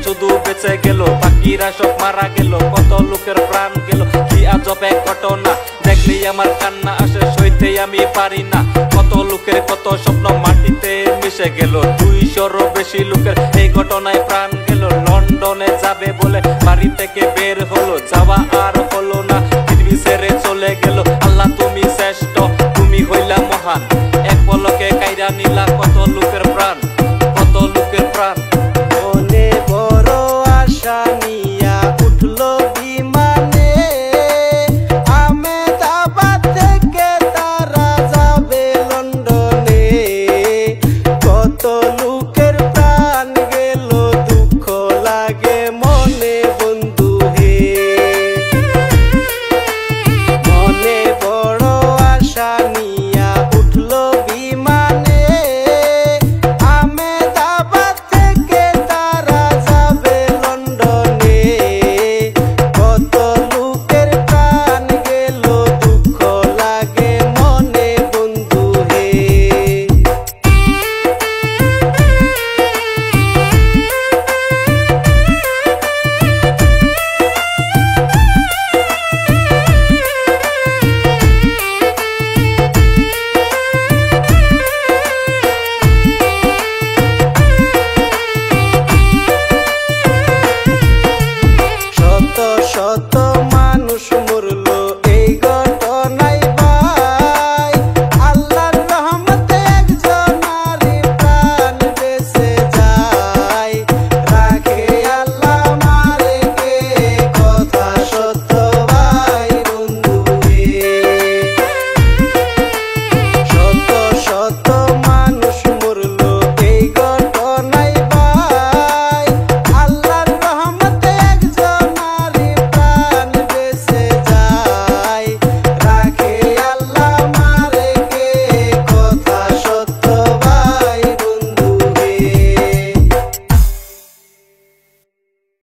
শুধু বেঁচে গেল, বাকিরা সব মারা গেল, কত লোকের প্রাণ গেল। কি আজব এক ঘটনা, দেখলেই আমার কান্না আসে, সইতে আমি পারি না। কত লোকের কত স্বপ্ন মাটিতে মিশে গেল, 200-রও বেশি লোকের এই ঘটনায় প্রাণ গেল। লন্ডনে যাবে বলে বাড়ি থেকে বের হলো, যাওয়া আর হলো না, পৃথিবী ছেড়ে চলে গেল। আল্লাহ তুমি শ্রেষ্ঠ, তুমি হইলা মহান, এক পলকে কাইরা নিলা কত লোকের প্রাণ, কত লোকের প্রাণ। মনে বড় আশা